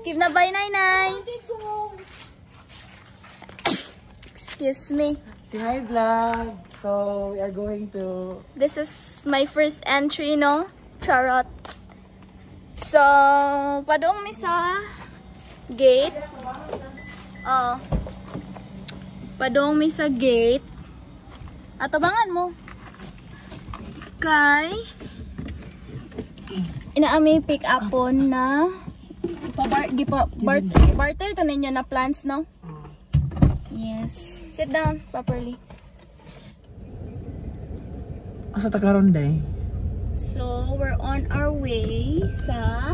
Give na bye, Nay. Excuse me. Say hi, vlog. So, we are going to... This is my first entry, no? Charot. So, padung mi sa gate. Oh. Padung mi sa gate. Atabangan mo. Kay inaami pick upon na barter to ninyo na plants, no? Yes. Sit down properly. Asa ta karon day? So, we're on our way sa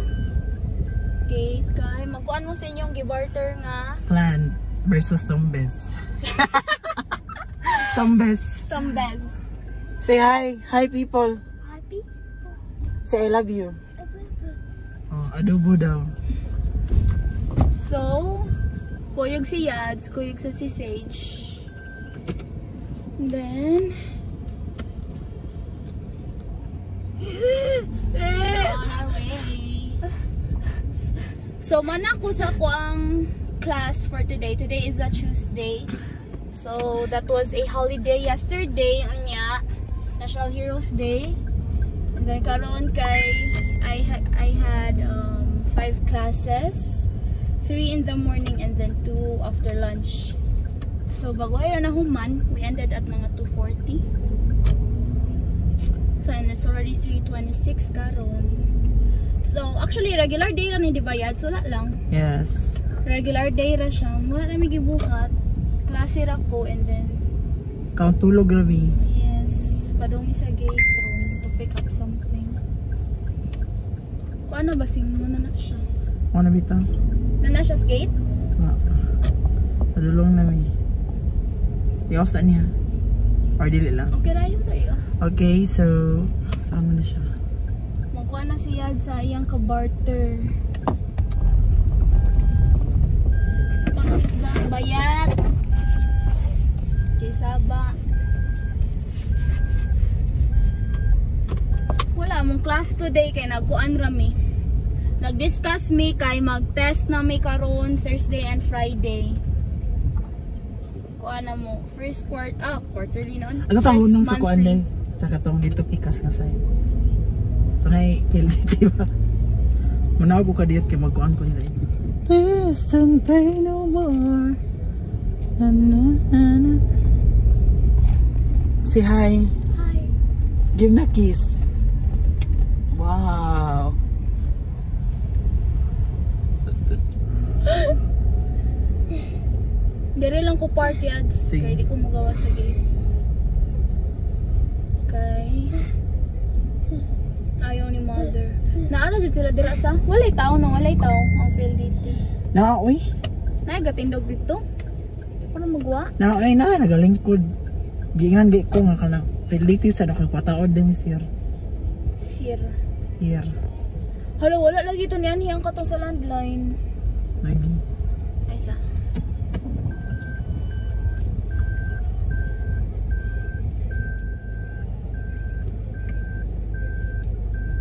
gate kay magkuan mo sa inyong gibarter nga Plant versus zombies. Zombies. Say hi. Hi, people. happy. Say I love you. Oh, adobo daw. So, kuyog si Yads, kuyog sa si Sage. And then on our way. So, mana ko sa kuang class for today. Today is a Tuesday. So, that was a holiday yesterday. Anya, National Heroes Day. And then karon kay I had 5 classes. 3 in the morning and then 2 after lunch. So, bago ay na human, we ended at mga 2:40. So, and it's already 3:26 karon. So, actually, regular day ra ni di bayad. So, wala lang. Yes. Regular day ra siya. Wala na may gibuhat. Klase ra ko and then Count tulog rabi. yes, padung mi sa gate room to pick up something. Kung ano ba sing mo na siya? Wanna bitaw? Na siya sa gate? Padulong na mi. I-off sa niya. Or dili lang. Okay rayo. Okay, so sama na siya. Magkuha na siya sa iyang kabarter. Pangsit bang bayat. Kay Saba. Wala mong class today kay nagkuan rami. Nag-discuss mi kay mag-test na mi karon Thursday and Friday. Kuan na mo first quarterly noon. Ano taon nung sa kuan day? Sa katong dito pikas nga sa'yo. Tunay, feel diba? Manaw ko ka diyot kay magkuhan ko nila. Please don't pay no more. Na, na, na, na. Say hi. Hi. Give na kiss. Wow. Dire lang ko party ads. Sige. Kaya di ko magawa sa gate. Kay ayaw ni mother. Naara dyan sila dira sa walay tao ang PLDT. Uy. Naigatindog dito. Ano magawa? Ay na, nagalingkod. Giingan di ko nga kanang fidelity sa nakang pataod din sir. Sir. Sir. Hala, wala lagi ito niyan. Hiyang ka to sa landline. Lagi. Ay sa.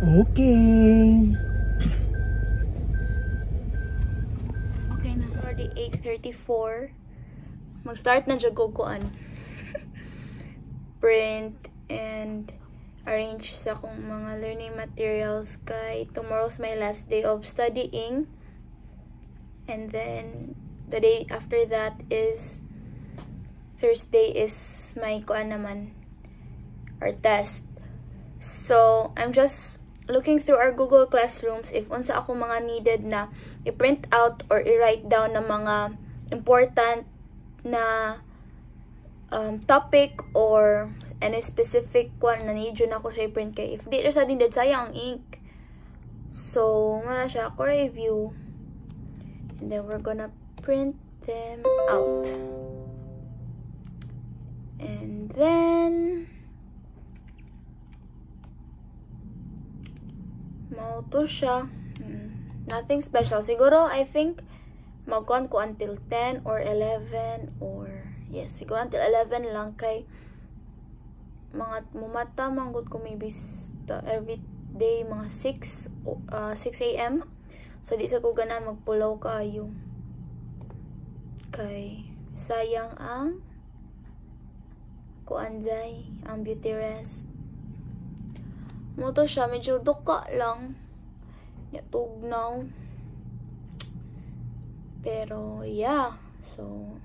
Okay. Okay na. Already 8:34. Mag-start na dyan kukuan. Print and arrange sa akong mga learning materials kay tomorrow's my last day of studying. And then the day after that is Thursday is my kuan naman, our test. So I'm just looking through our Google Classrooms if unsa ako mga needed na i-print out or i-write down na mga important na topic or any specific one na need yun ako siya i-print kay if di sa din dead sayang ang ink. So wala siya ako review and then we're gonna print them out and then mauto siya. Nothing special siguro. I think magkuhan ko until 10 or 11 or yes, siguro until 11 lang kay mga mumata manggod ko maybe every day mga 6 a.m. So di sa ko ganan magpulaw kaayo. Kay sayang ang kuanjay, ang beauty rest. Mo to siya medyo duka lang. Ya tugnaw. Pero yeah, so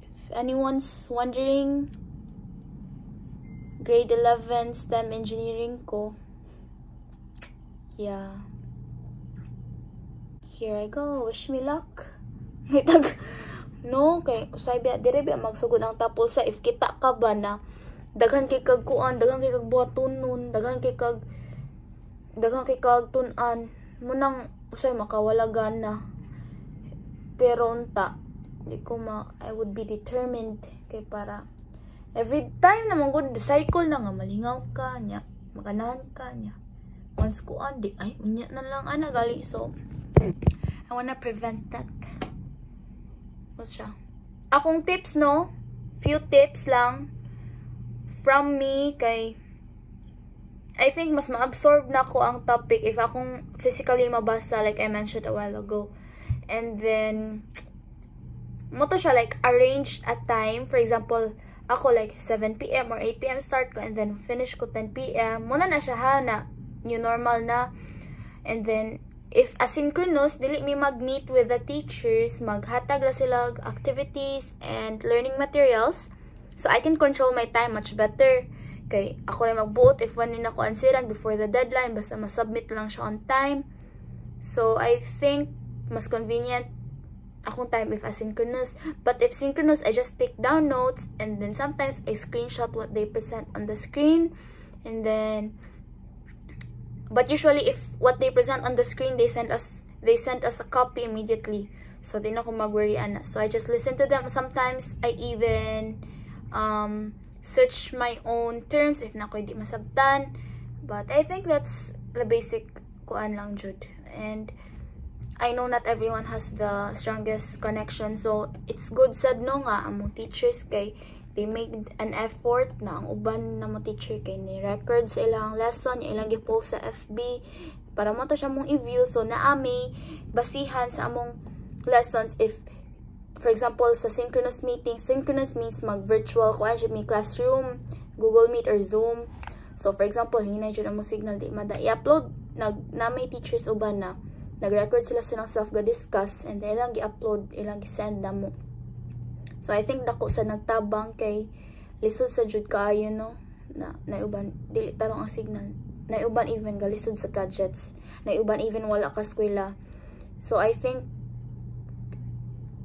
if anyone's wondering, grade 11 STEM engineering ko. Yeah. Here I go. Wish me luck. May tag no kay usay biya dire biya magsugod ang tapol sa if kita ka ba na daghan kay kag kuan, daghan kay kag buhatonon, daghan kay kag tun-an mo nang usay makawala gana. Pero unta di ko I would be determined kay para every time na good cycle na nga malingaw ka nya, maganahan ka nya. Once kuan di ay unya na lang ana gali, so I wanna prevent that. What's siya? Akong tips, no? Few tips lang from me kay I think mas ma-absorb na ko ang topic if akong physically mabasa like I mentioned a while ago. And then mo to siya like arrange a time. For example, ako like 7 PM or 8 PM start ko and then finish ko 10 PM. Muna na siya ha na new normal na. And then if asynchronous, dili mi mag-meet with the teachers, maghatag ra sila activities and learning materials. So I can control my time much better. Kay ako rin magbuot if one din ako ansiran before the deadline, basta masubmit lang siya on time. So I think mas convenient akong time if asynchronous. But if synchronous, I just take down notes and then sometimes I screenshot what they present on the screen. And then but usually, if what they present on the screen, they send us a copy immediately. So, di na ko mag-worry ana. So, I just listen to them. Sometimes, I even search my own terms if na ko di masabtan. But I think that's the basic kuan lang jud. And I know not everyone has the strongest connection. So, it's good sad no nga among teachers kay they make an effort na ang uban na mo teacher kay ni record sa ilang lesson, ilang gi-post sa FB para mo to siya mong i-view. So naami basihan sa among lessons if for example sa synchronous meeting, synchronous means mag-virtual kuan siya may classroom, Google Meet or Zoom. So for example, hinay jud mo signal di mada i-upload na may teachers uban na nag-record sila sa self-ga-discuss and then ilang gi-upload, ilang gi-send na mo. So I think dako sa nagtabang kay lisod sa jud kaayo no na uban dili tarong ang signal, na uban even galisod sa gadgets, na uban even wala ka eskwela. So I think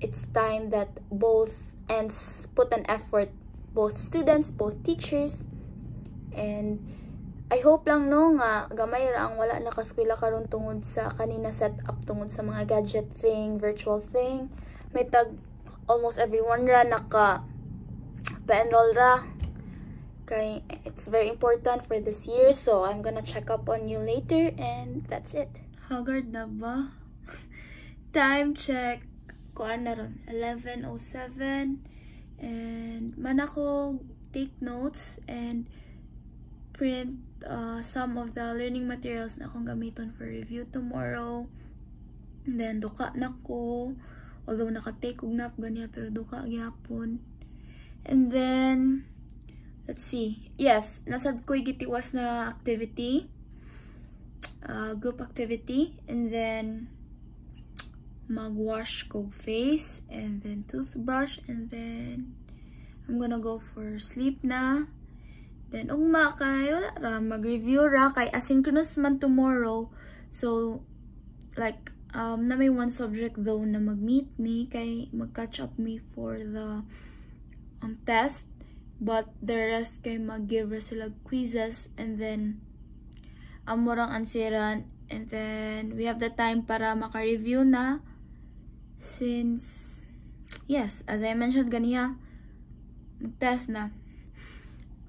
it's time that both ends put an effort, both students, both teachers. And I hope lang no nga gamay ra ang wala na ka eskwela karon tungod sa kanina set up tungod sa mga gadget thing, virtual thing. May tag almost everyone ra naka pa-enroll ra kay it's very important for this year. So I'm gonna check up on you later and that's it. Haggard na ba? Time check kuan na ron 11:07 and man ako take notes and print some of the learning materials na akong gamiton for review tomorrow. And then duka na ko. Although naka-take og nap ganiya pero duka gyapon. And then let's see. Yes, nasad ko'y gitiwas na activity. Group activity, and then magwash ko face and then toothbrush and then I'm gonna go for sleep na. Then ugma kay wala ra mag-review ra kay asynchronous man tomorrow. So like na may one subject though na mag-meet me kay mag-catch up me for the test, but the rest kay mag-give sila quizzes and then amorang ansiran and then we have the time para maka-review na since yes, as I mentioned ganiya mag-test na.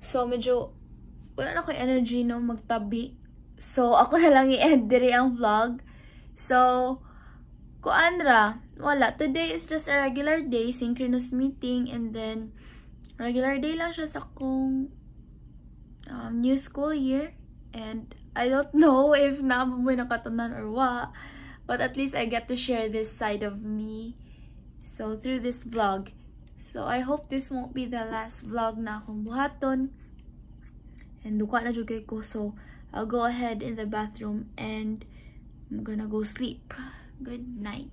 So medyo wala na ko energy no magtabi. So ako na lang i-end diri ang vlog. So, kuan ra, wala. Today is just a regular day, synchronous meeting, and then regular day lang siya sa akong new school year. And I don't know if nababoy nakatunan or what. But at least I get to share this side of me. So through this vlog. So I hope this won't be the last vlog na akong buhaton. And duka na jud kay ko. So I'll go ahead in the bathroom and I'm gonna go sleep. Good night.